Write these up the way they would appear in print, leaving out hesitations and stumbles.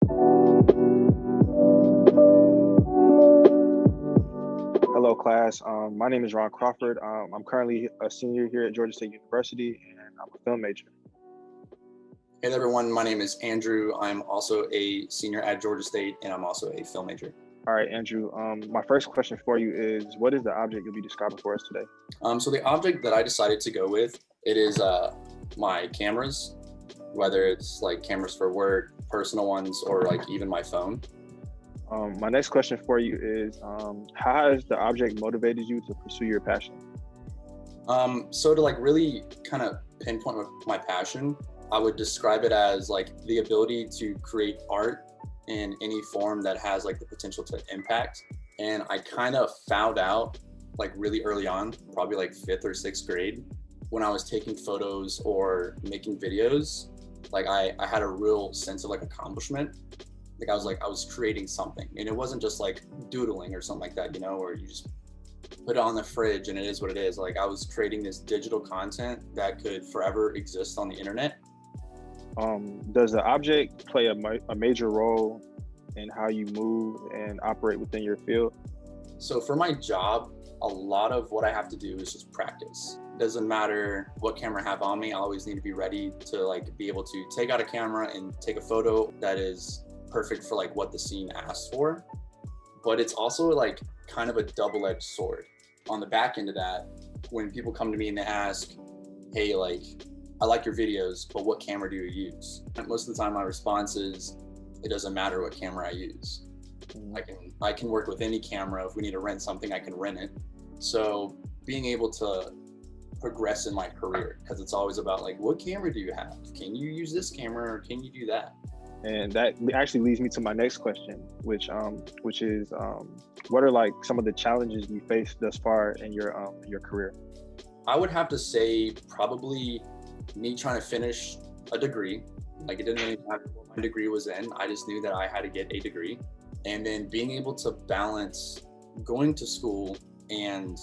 Hello, class. My name is Crawford. I'm currently a senior here at Georgia State University, and I'm a film major. Hey everyone, my name is Andrew. I'm also a senior at Georgia State, and I'm also a film major. All right, Andrew. My first question for you is, what is the object you'll be describing for us today? So the object that I decided to go with, it is my cameras, whether it's like cameras for work, personal ones, or like even my phone. My next question for you is, how has the object motivated you to pursue your passion? So to like really kind of pinpoint my passion, I would describe it as like the ability to create art in any form that has like the potential to impact. And I kind of found out like really early on, probably like 5th or 6th grade, when I was taking photos or making videos, like I had a real sense of like accomplishment. Like I was creating something, and it wasn't just like doodling or something like that, you know, or you just put it on the fridge and it is what it is. Like I was creating this digital content that could forever exist on the internet. Does the object play a major role in how you move and operate within your field? So for my job, a lot of what I have to do is just practice. It doesn't matter what camera I have on me. I always need to be ready to like be able to take out a camera and take a photo that is perfect for like what the scene asks for. But it's also like kind of a double-edged sword. On the back end of that, when people come to me and they ask, hey, like, I like your videos, but what camera do you use? Most of the time my response is, it doesn't matter what camera I use. I can work with any camera. If we need to rent something, I can rent it. So being able to progress in my career, because it's always about like, what camera do you have? Can you use this camera or can you do that? And that actually leads me to my next question, which is, what are like some of the challenges you faced thus far in your career? I would have to say probably me trying to finish a degree. Like it didn't really matter what my degree was in. I just knew that I had to get a degree. And then being able to balance going to school and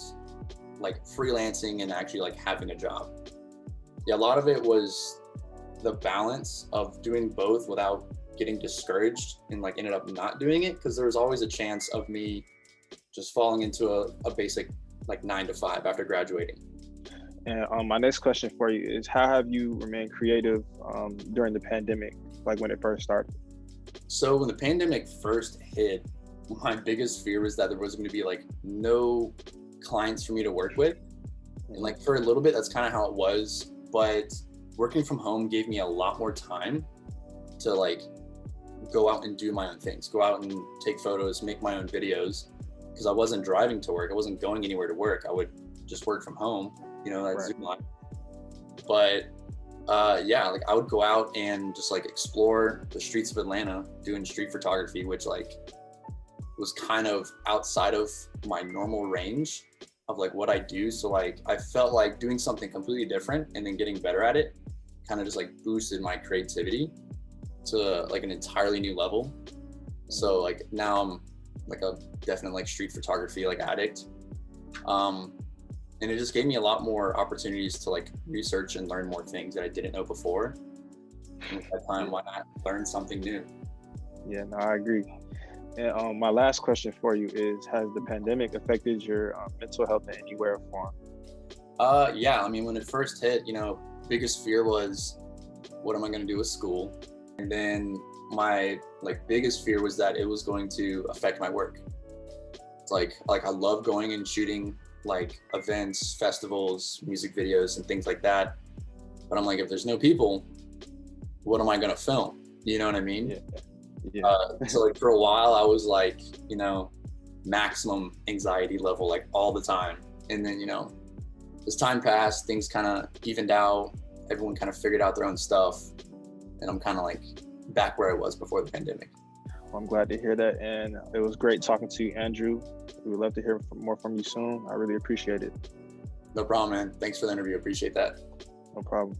like freelancing and actually like having a job. Yeah, a lot of it was the balance of doing both without getting discouraged and like ended up not doing it, because there was always a chance of me just falling into a basic like 9 to 5 after graduating. And my next question for you is, how have you remained creative during the pandemic, like when it first started? So when the pandemic first hit, my biggest fear was that there was going to be like no clients for me to work with. And like for a little bit, that's kind of how it was. But working from home gave me a lot more time to like go out and do my own things, go out and take photos, make my own videos, because I wasn't driving to work. I wasn't going anywhere to work. I would just work from home, you know, that's Zoom live. But yeah, like I would go out and just like explore the streets of Atlanta doing street photography, which like was kind of outside of my normal range of like what I do. So like I felt like doing something completely different and then getting better at it kind of just like boosted my creativity to like an entirely new level. So like now I'm like a definite like street photography like addict. And it just gave me a lot more opportunities to like research and learn more things that I didn't know before. And at that time, why not learn something new? Yeah, no, I agree. And my last question for you is, has the pandemic affected your mental health in any way or form? Yeah, I mean, when it first hit, you know, biggest fear was, what am I going to do with school? And then my like biggest fear was that it was going to affect my work. It's like I love going and shooting like events, festivals, music videos, and things like that. But I'm like, if there's no people, what am I going to film? You know what I mean? Yeah. So like for a while I was like, you know, maximum anxiety level, like all the time. And then, you know, as time passed, things kind of evened out. Everyone kind of figured out their own stuff. And I'm kind of like back where I was before the pandemic. Well, I'm glad to hear that. And it was great talking to you, Andrew. We would love to hear more from you soon. I really appreciate it. No problem, man. Thanks for the interview. Appreciate that. No problem.